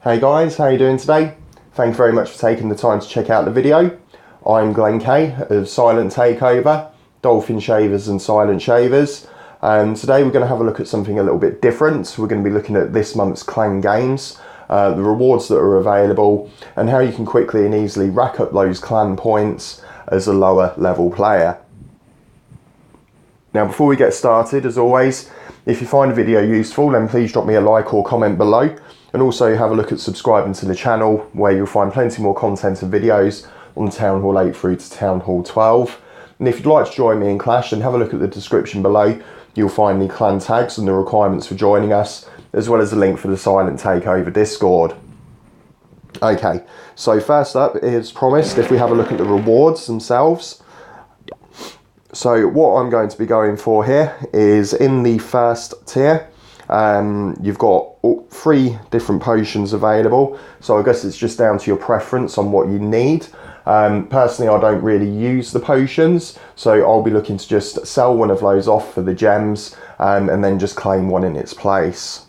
Hey guys, how are you doing today? Thank you very much for taking the time to check out the video. I'm Glenn Kay of Silent Takeover, Dolphinshavers and Silent Shavers. And today we're going to have a look at something a little bit different. We're going to be looking at this month's clan games, the rewards that are available, and how you can quickly and easily rack up those clan points as a lower level player. Now before we get started, as always, if you find the video useful, then please drop me a like or comment below. And also have a look at subscribing to the channel, where you'll find plenty more content and videos on Town Hall 8 through to Town Hall 12. And if you'd like to join me in Clash, then have a look at the description below. You'll find the clan tags and the requirements for joining us, as well as a link for the Silent Takeover Discord. Okay, so first up, as promised, if we have a look at the rewards themselves. So what I'm going to be going for here is in the first tier. You've got 3 different potions available, so I guess it's just down to your preference on what you need. Personally, I don't really use the potions, so I'll be looking to just sell one of those off for the gems and then just claim one in its place.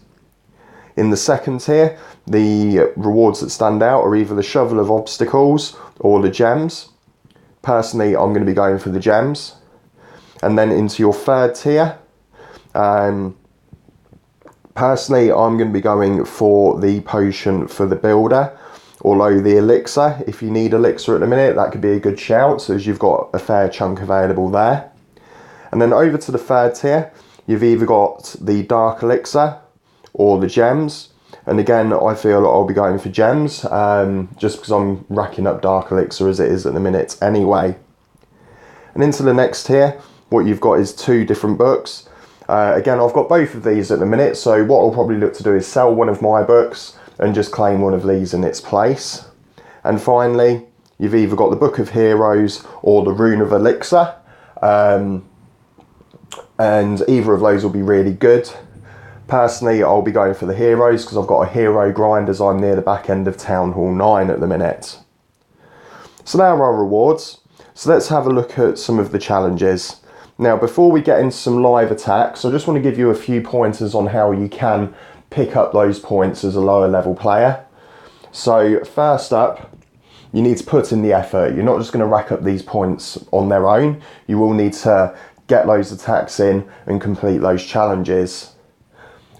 In the second tier, the rewards that stand out are either the shovel of obstacles or the gems. Personally, I'm going to be going for the gems. And then into your third tier, personally, I'm going to be going for the potion for the builder, although the elixir, if you need elixir at the minute, that could be a good shout, so as you've got a fair chunk available there. And then over to the third tier, you've either got the dark elixir or the gems. And again, I feel I'll be going for gems, just because I'm racking up dark elixir as it is at the minute anyway. And into the next tier, what you've got is 2 different books. Again, I've got both of these at the minute, so what I'll probably look to do is sell one of my books and just claim one of these in its place. And finally, you've either got the Book of Heroes or the Rune of Elixir, and either of those will be really good. Personally, I'll be going for the Heroes because I've got a hero grind as I'm near the back end of Town Hall 9 at the minute. So there are our rewards. So let's have a look at some of the challenges. Now, before we get into some live attacks, I just want to give you a few pointers on how you can pick up those points as a lower level player. So first up, you need to put in the effort. You're not just going to rack up these points on their own. You will need to get those attacks in and complete those challenges.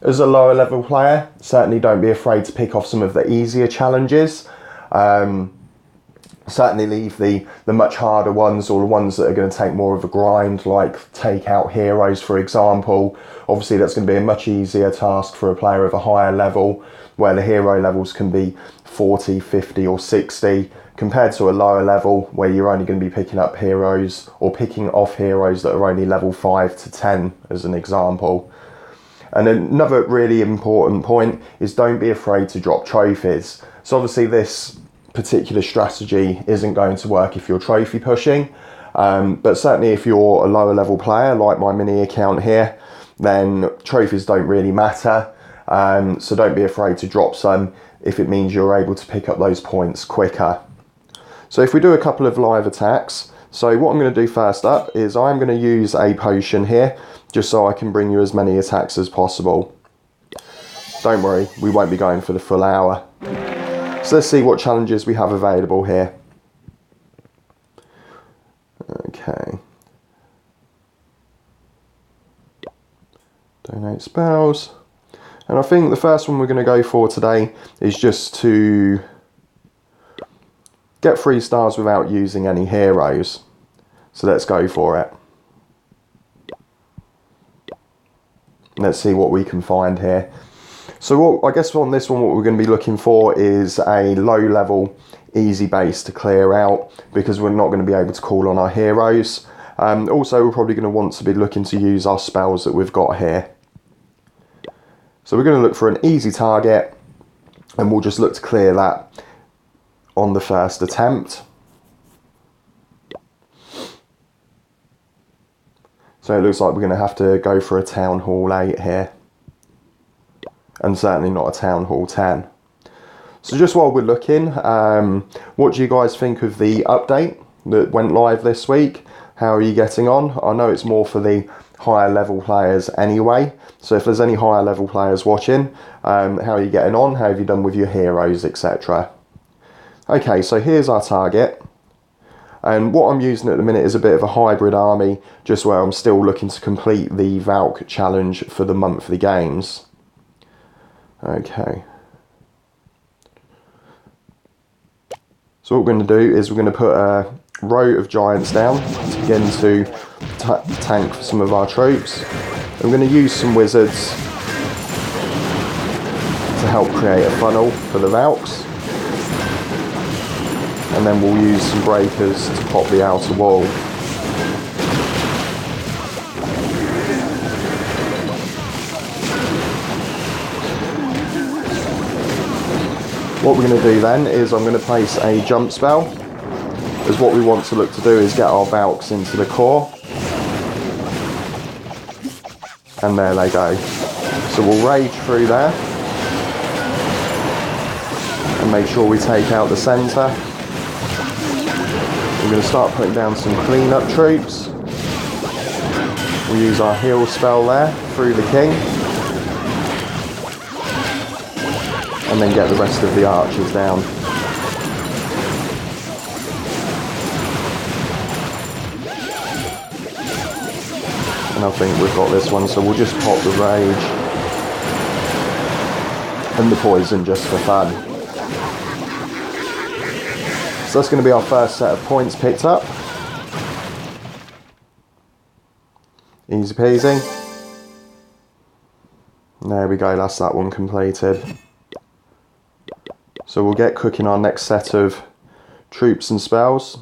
As a lower level player, certainly don't be afraid to pick off some of the easier challenges. Certainly leave the much harder ones, or the ones that are going to take more of a grind, like take out heroes, for example. Obviously that's going to be a much easier task for a player of a higher level, where the hero levels can be 40, 50 or 60, compared to a lower level where you're only going to be picking up heroes, or picking off heroes that are only level 5 to 10 as an example. And another really important point is don't be afraid to drop trophies. So obviously this particular strategy isn't going to work if you're trophy pushing, but certainly if you're a lower level player like my mini account here, then trophies don't really matter, so don't be afraid to drop some if it means you're able to pick up those points quicker. So if we do a couple of live attacks, so what I'm going to do first up is I'm going to use a potion here just so I can bring you as many attacks as possible. Don't worry, we won't be going for the full hour. So let's see what challenges we have available here. Okay. Donate spells. And I think the first one we're going to go for today is just to get 3 stars without using any heroes. So let's go for it. Let's see what we can find here. So I guess on this one, what we're going to be looking for is a low level, easy base to clear out, because we're not going to be able to call on our heroes. Also, we're probably going to want to be looking to use our spells that we've got here. So we're going to look for an easy target, and we'll just look to clear that on the first attempt. So it looks like we're going to have to go for a Town Hall 8 here. And certainly not a Town Hall 10. So just while we're looking, what do you guys think of the update that went live this week? How are you getting on? I know it's more for the higher level players anyway. So if there's any higher level players watching, how are you getting on? How have you done with your heroes, etc. Okay, so here's our target. And what I'm using at the minute is a bit of a hybrid army, just where I'm still looking to complete the Valk challenge for the monthly games. Okay. So what we're going to do is we're going to put a row of giants down to begin to tank for some of our troops. I'm going to use some wizards to help create a funnel for the Valks. And then we'll use some breakers to pop the outer wall. What we're going to do then is I'm going to place a jump spell, as what we want to look to do is get our Valks into the core. And there they go. So we'll rage through there and make sure we take out the centre. We're going to start putting down some clean-up troops. We'll use our heal spell there through the king. And then get the rest of the archers down. And I think we've got this one, so we'll just pop the rage and the poison just for fun. So that's going to be our first set of points picked up. Easy peasy. There we go, that's that one completed. So we'll get cooking our next set of troops and spells.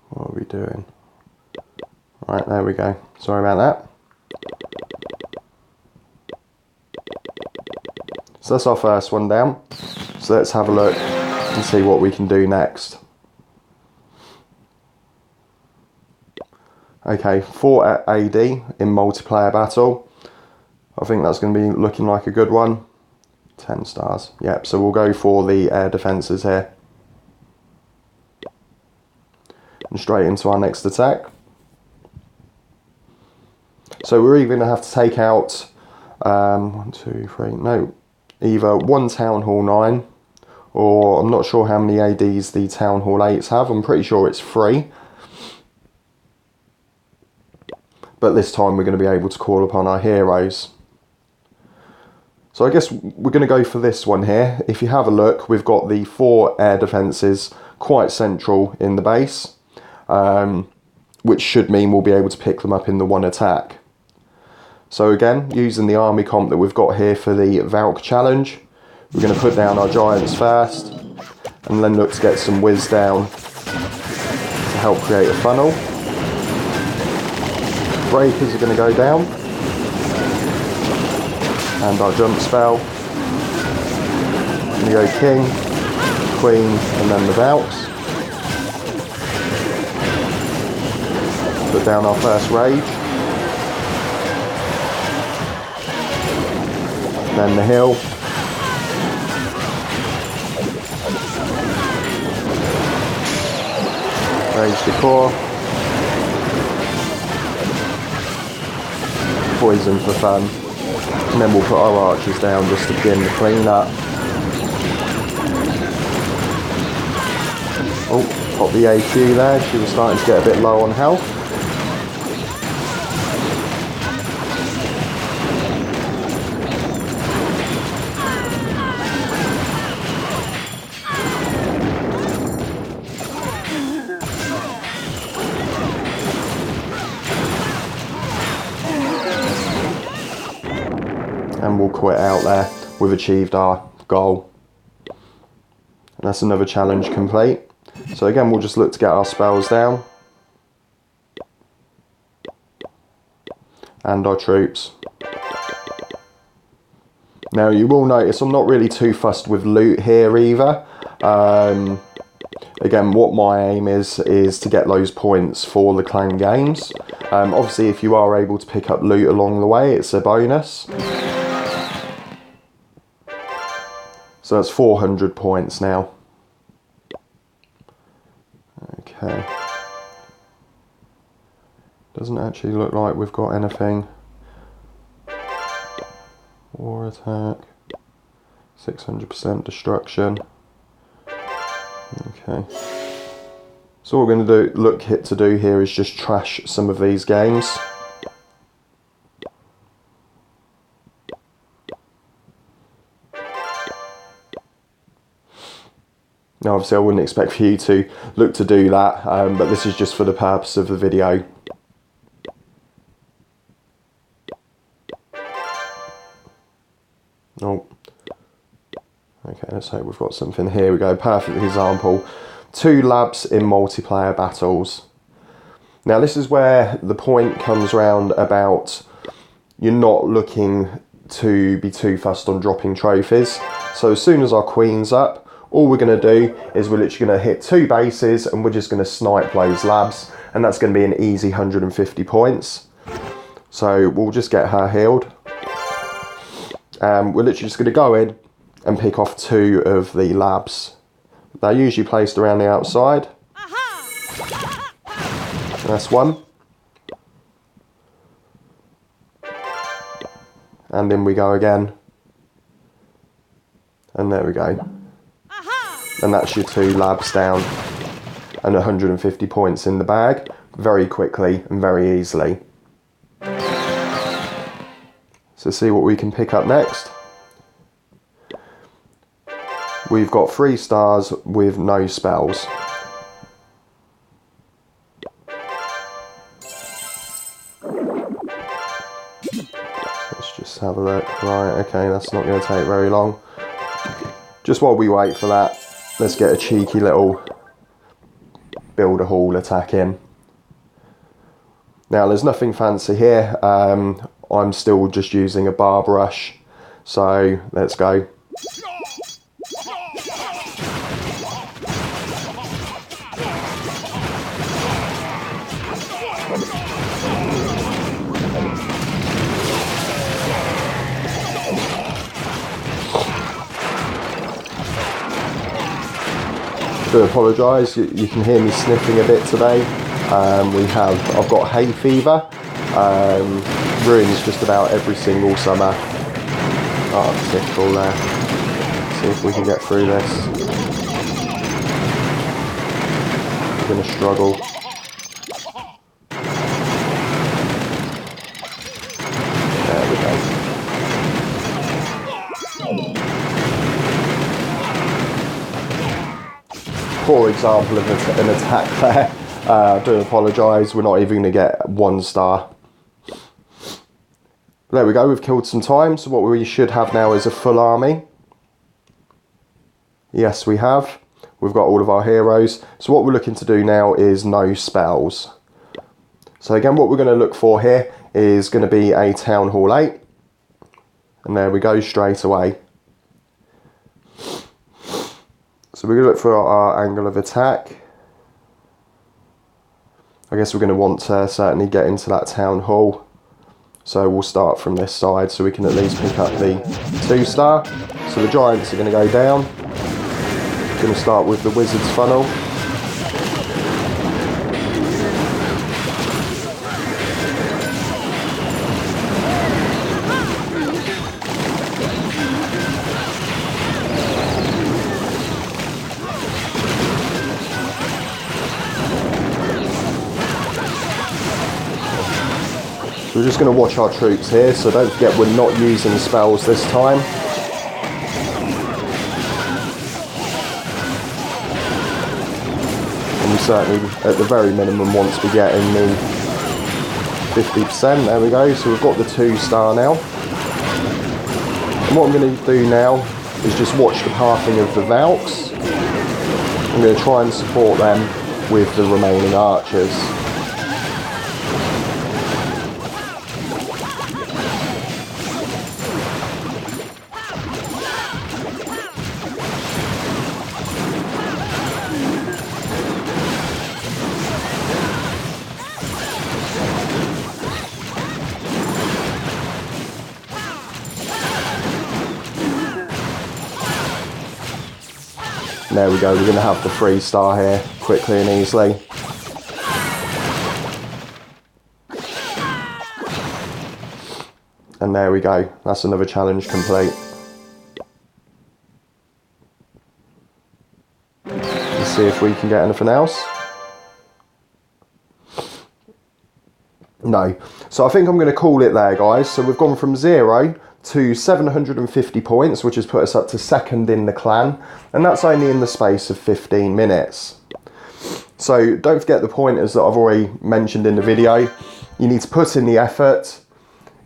What are we doing? Right, there we go. Sorry about that. So that's our first one down. So let's have a look and see what we can do next. Okay, 4 AD in multiplayer battle. I think that's going to be looking like a good one. 10 stars. Yep, so we'll go for the air defences here. And straight into our next attack. So we're either going to have to take out either one Town Hall 9, or I'm not sure how many ADs the Town Hall 8s have. I'm pretty sure it's 3. But this time we're going to be able to call upon our heroes. So I guess we're going to go for this one here. If you have a look, we've got the 4 air defences quite central in the base, which should mean we'll be able to pick them up in the one attack. So again, using the army comp that we've got here for the Valk challenge, we're going to put down our giants first, and then look to get some whiz down to help create a funnel. Breakers are going to go down, and our jump spell. And you go king, queen, and then the Valks. Put down our first rage. Then the hill. Rage the core. Poison for fun. And then we'll put our archers down just to begin the clean up. Oh, got the AQ there. She was starting to get a bit low on health. And we'll quit out there. We've achieved our goal. And that's another challenge complete. So again, we'll just look to get our spells down. And our troops. Now you will notice I'm not really too fussed with loot here either. Again, what my aim is to get those points for the clan games. Obviously, if you are able to pick up loot along the way, it's a bonus. So that's 400 points now. Okay. Doesn't actually look like we've got anything. War attack. 600% destruction. Okay. So what we're going to look to do here is just trash some of these games. Now obviously I wouldn't expect for you to look to do that, but this is just for the purpose of the video. Oh. Okay, let's hope we've got something. Here we go, perfect example. 2 labs in multiplayer battles. Now this is where the point comes round about you're not looking to be too fussed on dropping trophies. So as soon as our queen's up, all we're going to do is we're literally going to hit 2 bases and we're just going to snipe those labs, and that's going to be an easy 150 points. So we'll just get her healed. We're literally just going to go in and pick off 2 of the labs. They're usually placed around the outside. That's 1. And then we go again. And there we go. And that's your 2 labs down. And 150 points in the bag. Very quickly and very easily. So see what we can pick up next. We've got 3 stars with no spells. Let's just have a look. Right, okay, that's not going to take very long. Just while we wait for that, let's get a cheeky little builder haul attack in. Now there's nothing fancy here. I'm still just using a bar brush. So let's go. I do apologise, you can hear me sniffing a bit today. I've got hay fever. Ruins just about every single summer. Oh, typical there. See if we can get through this. We're going to struggle. There we go. Poor example of an attack there. I do apologise, we're not even going to get 1 star. There we go, we've killed some time, so what we should have now is a full army. Yes, we have. We've got all of our heroes. So what we're looking to do now is no spells. So again, what we're going to look for here is going to be a Town Hall 8. And there we go, straight away. So we're going to look for our angle of attack. I guess we're going to want to certainly get into that Town Hall. So we'll start from this side so we can at least pick up the 2 star. So the giants are going to go down. Going to start with the wizard's funnel. So we're just going to watch our troops here, so don't forget we're not using spells this time. And we certainly, at the very minimum, want to be getting the 50%. There we go, so we've got the 2 star now. And what I'm going to do now is just watch the pathing of the Valks. I'm going to try and support them with the remaining archers. And there we go, we're going to have the 3-star here quickly and easily. And there we go, that's another challenge complete. Let's see if we can get anything else. No. So I think I'm going to call it there, guys. So we've gone from 0 to 750 points, which has put us up to 2nd in the clan. And that's only in the space of 15 minutes. So don't forget the pointers that I've already mentioned in the video. You need to put in the effort.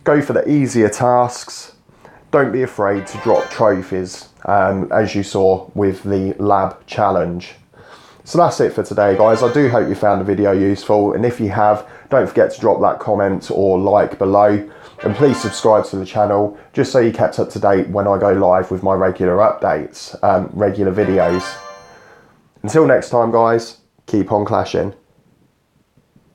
Go for the easier tasks. Don't be afraid to drop trophies, as you saw with the lab challenge. So that's it for today, guys. I do hope you found the video useful, and if you have, don't forget to drop that comment or like below, and please subscribe to the channel just so you're kept up to date when I go live with my regular updates, regular videos. Until next time, guys, keep on clashing.